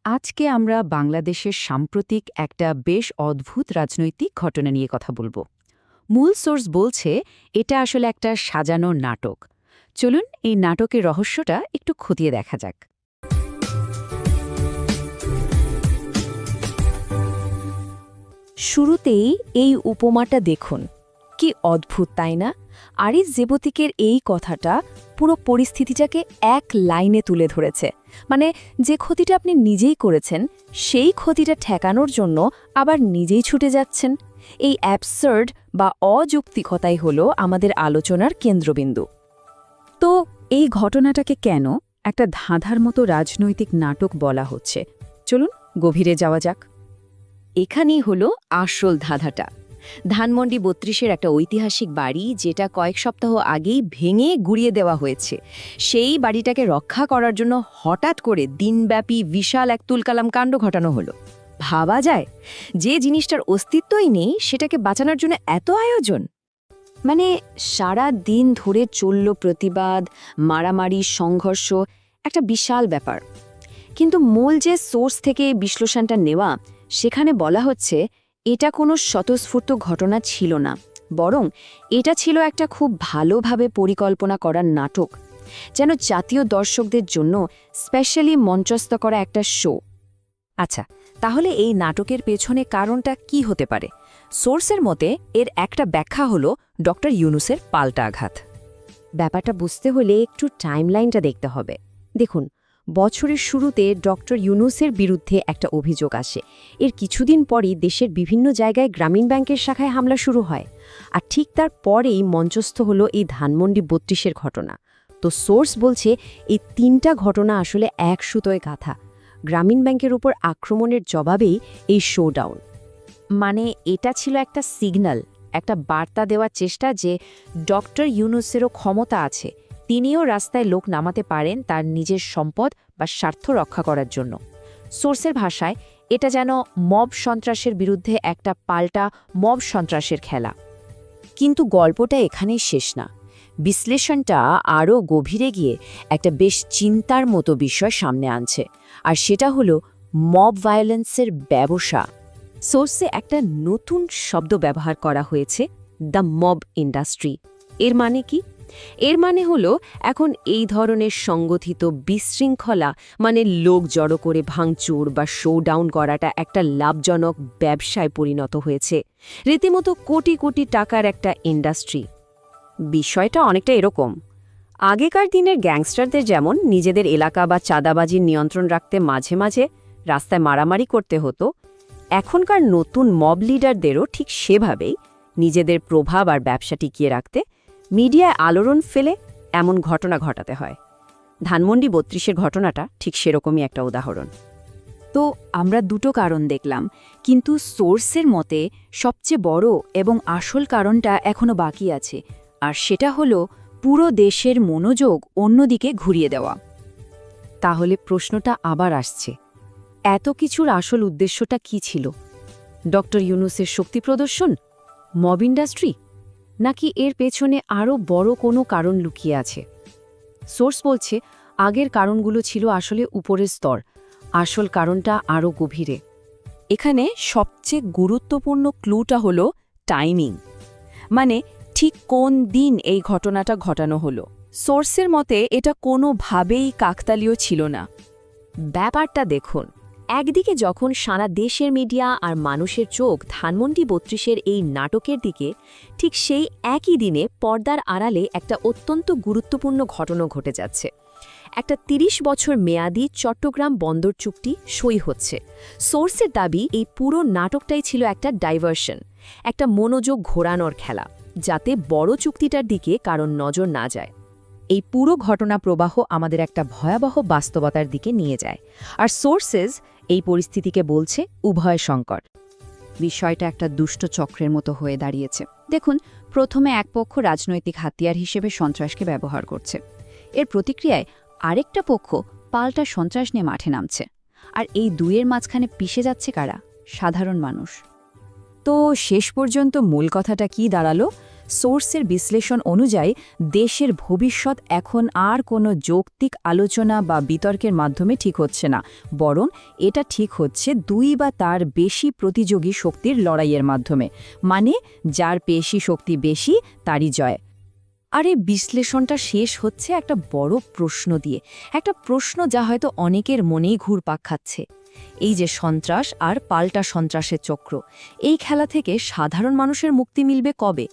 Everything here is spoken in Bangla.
আজকে আমরা বাংলাদেশের সাম্প্রতিক একটা বেশ অদ্ভুত রাজনৈতিক ঘটনা নিয়ে কথা বলবো। মূল সোর্স বলছে এটা আসলে একটা সাজানো নাটক। চলুন এই নাটকের রহস্যটা একটু খতিয়ে দেখা যাক। শুরুতেই এই উপমাটা দেখুন, কি অদ্ভুত তাই না? আরিফ জেবতিকের এই কথাটা পুরো পরিস্থিতিটাকে এক লাইনে তুলে ধরেছে। মানে যে ক্ষতিটা আপনি নিজেই করেছেন সেই ক্ষতিটা ঠেকানোর জন্য আবার নিজেই ছুটে যাচ্ছেন। এই অ্যাবসার্ড বা অযৌক্তিকতাই হলো আমাদের আলোচনার কেন্দ্রবিন্দু। তো এই ঘটনাটাকে কেন একটা ধাঁধার মতো রাজনৈতিক নাটক বলা হচ্ছে, চলুন গভীরে যাওয়া যাক। এখানেই হলো আসল ধাঁধাটা। ধানমন্ডি ৩২-এর একটা ঐতিহাসিক বাড়ি, যেটা কয়েক সপ্তাহ আগেই ভেঙে গুড়িয়ে দেওয়া হয়েছে, সেই বাড়িটাকে রক্ষা করার জন্য হঠাৎ করে দিনব্যাপী বিশাল এক তুলকালাম কাণ্ড ঘটানো হলো। ভাবা যায়, যে জিনিসটার অস্তিত্বই নেই সেটাকে বাঁচানোর জন্য এত আয়োজন। মানে সারা দিন ধরে চলল প্রতিবাদ, মারামারি, সংঘর্ষ, একটা বিশাল ব্যাপার। কিন্তু মূল যে সোর্স থেকে বিশ্লেষণটা নেওয়া, সেখানে বলা হচ্ছে এটা কোনো স্বতঃস্ফূর্ত ঘটনা ছিল না, বরং এটা ছিল একটা খুব ভালোভাবে পরিকল্পনা করার নাটক, যেন জাতীয় দর্শকদের জন্য স্পেশালি মঞ্চস্থ করা একটা শো। আচ্ছা, তাহলে এই নাটকের পেছনে কারণটা কি হতে পারে? সোর্সের মতে এর একটা ব্যাখ্যা হলো ডক্টর ইউনূসের পাল্টা আঘাত। ব্যাপারটা বুঝতে হলে একটু টাইমলাইনটা দেখতে হবে। দেখুন, বছরের শুরুতে ডক্টর ইউনূসের বিরুদ্ধে একটা অভিযোগ আসে। এর কিছুদিন পরই দেশের বিভিন্ন জায়গায় গ্রামীণ ব্যাংকের শাখায় হামলা শুরু হয়, আর ঠিক তার পরেই মঞ্চস্থ হলো এই ধানমন্ডি ৩২-এর ঘটনা। তো সোর্স বলছে এই তিনটা ঘটনা আসলে এক সুতোয় গাঁথা। গ্রামীণ ব্যাংকের উপর আক্রমণের জবাবেই এই শোডাউন। মানে এটা ছিল একটা সিগন্যাল, একটা বার্তা দেওয়ার চেষ্টা যে ডক্টর ইউনূসেরও ক্ষমতা আছে, তিনিও রাস্তায় লোক নামাতে পারেন তার নিজের সম্পদ বা স্বার্থ রক্ষা করার জন্য। সোর্সের ভাষায় এটা যেন মব সন্ত্রাসের বিরুদ্ধে একটা পাল্টা মব সন্ত্রাসের খেলা। কিন্তু গল্পটা এখানেই শেষ না। বিশ্লেষণটা আরও গভীরে গিয়ে একটা বেশ চিন্তার মতো বিষয় সামনে আনছে, আর সেটা হলো মব ভায়োলেন্সের ব্যবসা। সোর্সে একটা নতুন শব্দ ব্যবহার করা হয়েছে, দ্য মব ইন্ডাস্ট্রি। এর মানে কি? এর মানে হলো এখন এই ধরনের সংগঠিত বিশৃঙ্খলা, মানে লোক জড়ো করে ভাঙচুর বা শোডাউন করাটা একটা লাভজনক ব্যবসায় পরিণত হয়েছে, রীতিমতো কোটি কোটি টাকার একটা ইন্ডাস্ট্রি। বিষয়টা অনেকটা এরকম, আগেকার দিনের গ্যাংস্টারদের যেমন নিজেদের এলাকা বা চাঁদাবাজির নিয়ন্ত্রণ রাখতে মাঝে মাঝে রাস্তায় মারামারি করতে হতো, এখনকার নতুন মব লিডারদেরও ঠিক সেভাবেই নিজেদের প্রভাব আর ব্যবসা টিকিয়ে রাখতে মিডিয়ায় আলোড়ন ফেলে এমন ঘটনা ঘটাতে হয়। ধানমন্ডি ৩২-এর ঘটনাটা ঠিক সেরকমই একটা উদাহরণ। তো আমরা দুটো কারণ দেখলাম, কিন্তু সোর্সের মতে সবচেয়ে বড় এবং আসল কারণটা এখনো বাকি আছে, আর সেটা হলো পুরো দেশের মনোযোগ অন্যদিকে ঘুরিয়ে দেওয়া। তাহলে প্রশ্নটা আবার আসছে, এত কিছুর আসল উদ্দেশ্যটা কি ছিল? ডক্টর ইউনূসের শক্তি প্রদর্শন, মব ইন্ডাস্ট্রি, নাকি এর পেছনে আরও বড় কোনো কারণ লুকিয়ে আছে? সোর্স বলছে আগের কারণগুলো ছিল আসলে উপরের স্তর, আসল কারণটা আরও গভীরে। এখানে সবচেয়ে গুরুত্বপূর্ণ ক্লুটা হলো টাইমিং, মানে ঠিক কোন দিন এই ঘটনাটা ঘটানো হলো। সোর্সের মতে এটা কোনোভাবেই কাকতালীয় ছিল না। ব্যাপারটা দেখুন, একদিকে যখন সারা দেশের মিডিয়া আর মানুষের চোখ ধানমন্ডি ৩২-এর এই নাটকের দিকে, ঠিক সেই একই দিনে পর্দার আড়ালে একটা অত্যন্ত গুরুত্বপূর্ণ ঘটনা ঘটে যাচ্ছে। একটা ৩০ বছর মেয়াদী চট্টগ্রাম বন্দর চুক্তি সই হচ্ছে। সোর্সের দাবি এই পুরো নাটকটাই ছিল একটা ডাইভার্সন, একটা মনোযোগ ঘোরানোর খেলা, যাতে বড় চুক্তিটার দিকে কারণ নজর না যায়। এই পুরো ঘটনা প্রবাহ আমাদের একটা ভয়াবহ বাস্তবতার দিকে নিয়ে যায়, আর সোর্সেস এই পরিস্থিতিকে বলছে উভয় সংকট। বিষয়টা একটা দুষ্ট চক্রের মতো হয়ে দাঁড়িয়েছে। দেখুন, প্রথমে এক পক্ষ রাজনৈতিক হাতিয়ার হিসেবে সন্ত্রাসকে ব্যবহার করছে, এর প্রতিক্রিয়ায় আরেকটা পক্ষ পাল্টা সন্ত্রাস নিয়ে মাঠে নামছে, আর এই দুইয়ের মাঝখানে পিষে যাচ্ছে কারা? সাধারণ মানুষ। তো শেষ পর্যন্ত মূল কথাটা কি দাঁড়ালো? সোর্সের বিশ্লেষণ অনুযায়ী দেশের ভবিষ্যৎ এখন আর কোনো যৌক্তিক আলোচনা বা বিতর্কের মাধ্যমে ঠিক হচ্ছে না, বরং এটা ঠিক হচ্ছে দুই বা তার বেশি প্রতিযোগী শক্তির লড়াইয়ের মাধ্যমে, মানে যার পেশি শক্তি বেশি তারই জয়। আর এই বিশ্লেষণটা শেষ হচ্ছে একটা বড় প্রশ্ন দিয়ে, একটা প্রশ্ন যা হয়তো অনেকের মনেই ঘুরপাক খাচ্ছে। এই যে সন্ত্রাস আর পাল্টা সন্ত্রাসের চক্র, এই খেলা থেকে সাধারণ মানুষের মুক্তি মিলবে কবে?